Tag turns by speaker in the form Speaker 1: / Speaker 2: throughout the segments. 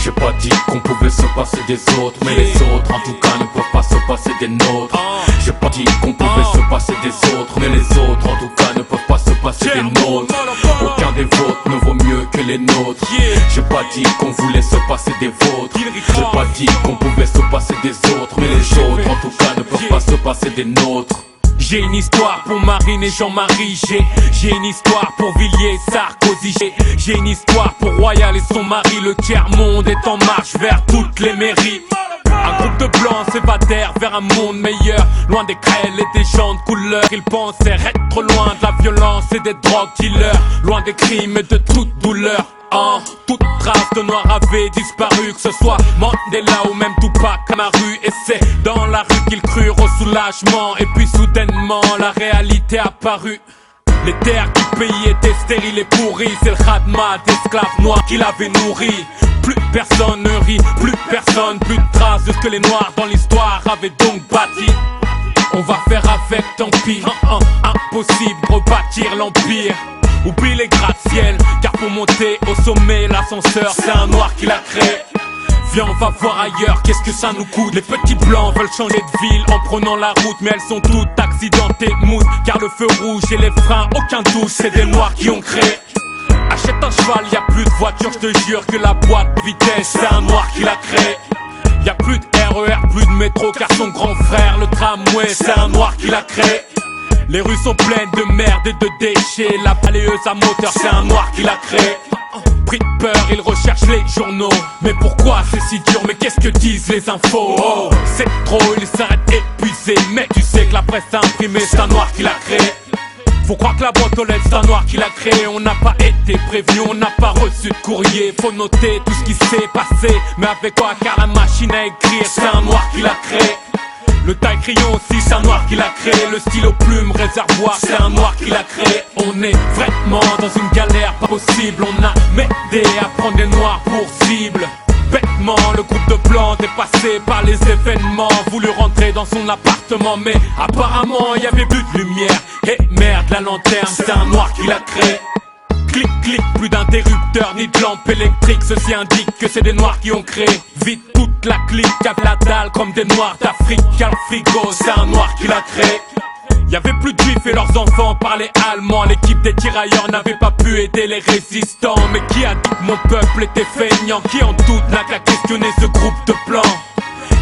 Speaker 1: J'ai pas dit qu'on pouvait se passer des autres, mais les autres en tout cas ne peuvent pas se passer des nôtres. J'ai pas dit qu'on pouvait se passer des autres, mais les autres en tout cas ne peuvent pas se passer des nôtres. Aucun des vôtres ne vaut mieux que les nôtres. J'ai pas dit qu'on voulait se passer des vôtres. J'ai pas dit qu'on pouvait se passer des autres, mais les autres en tout cas ne peuvent pas se passer des nôtres.
Speaker 2: J'ai une histoire pour Marine et Jean-Marie. J'ai une histoire pour Villiers et Sarkozy. J'ai une histoire pour Royal et son mari. Le tiers-monde est en marche vers toutes les mairies. Un groupe de blancs s'évadèrent vers un monde meilleur, loin des grêles et des gens de couleur. Ils pensaient être loin de la violence et des drogues dealers, loin des crimes et de toute douleur. Toute trace de noir avait disparu, que ce soit Mandela ou même Tupac Amaru. Et c'est dans la rue qu'ils crurent au soulagement. Et puis soudainement la réalité apparut. Les terres du pays étaient stériles et pourries. C'est le khatma d'esclaves noirs qui l'avait nourri. Plus personne ne rit, plus personne, plus de traces de ce que les noirs dans l'histoire avaient donc bâti. On va faire avec, tant pis. Impossible de rebâtir l'empire. Oublie les gratte-ciel, car pour monter au sommet, l'ascenseur, c'est un noir qui l'a créé. Viens, on va voir ailleurs, qu'est-ce que ça nous coûte. Les petits blancs veulent changer de ville en prenant la route, mais elles sont toutes accidentées, mousse. Car le feu rouge et les freins, aucun doute, c'est des noirs qui ont créé. Achète un cheval, y'a plus de voiture, je te jure que la boîte de vitesse, c'est un noir qui l'a créé. Y'a plus de RER, plus de métro, car son grand frère, le tramway, c'est un noir qui l'a créé. Les rues sont pleines de merde et de déchets. La balayeuse à moteur, c'est un noir qui l'a créé. Pris de peur, il recherche les journaux. Mais pourquoi c'est si dur? Mais qu'est-ce que disent les infos? Oh, c'est trop, il s'arrête épuisé. Mais tu sais que la presse imprimée, c'est un noir qui l'a créé. Faut croire que la boîte aux lettres, c'est un noir qui l'a créé. On n'a pas été prévenu, on n'a pas reçu de courrier. Faut noter tout ce qui s'est passé. Mais avec quoi? Car la machine à écrire, c'est un noir qui l'a créé. Le taille-crayon aussi, c'est un noir qui l'a créé. Le stylo plume, réservoir, c'est un noir qui l'a créé. On est vraiment dans une galère pas possible. On a m'aidé à prendre les noirs pour cible. Bêtement, le groupe de blancs dépassé par les événements, voulu rentrer dans son appartement, mais apparemment il y avait plus de lumière. Et merde, la lanterne, c'est un noir qui l'a créé. Clic, clic, plus d'interrupteurs ni de lampes électriques. Ceci indique que c'est des noirs qui ont créé. Vite toute la clique, avec la dalle comme des noirs d'Afrique. Car le frigo, c'est un noir qui l'a créé. Y'avait plus de juifs et leurs enfants parlaient allemand. L'équipe des tirailleurs n'avait pas pu aider les résistants. Mais qui a dit que mon peuple était feignant? Qui en doute n'a qu'à questionner ce groupe de blancs?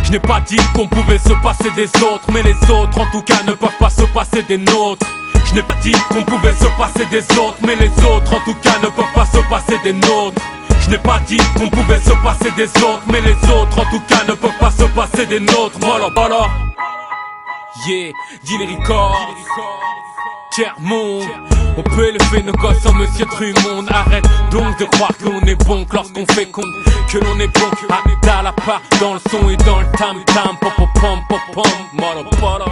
Speaker 2: Je n'ai pas dit qu'on pouvait se passer des autres, mais les autres en tout cas ne peuvent pas se passer des nôtres. Je n'ai pas dit qu'on pouvait se passer des autres, mais les autres en tout cas ne peuvent pas se passer des nôtres. Je n'ai pas dit qu'on pouvait se passer des autres, mais les autres en tout cas ne peuvent pas se passer des nôtres. Voilà, voilà. Yeah, Gilles Records, tiers-monde. On peut élever nos gosses en Monsieur Drummond. Arrête donc de croire que l'on est bon, que lorsqu'on fait compte que l'on est bon. À la part dans le son et dans le tam-tam. Pom pom pom pom, pom,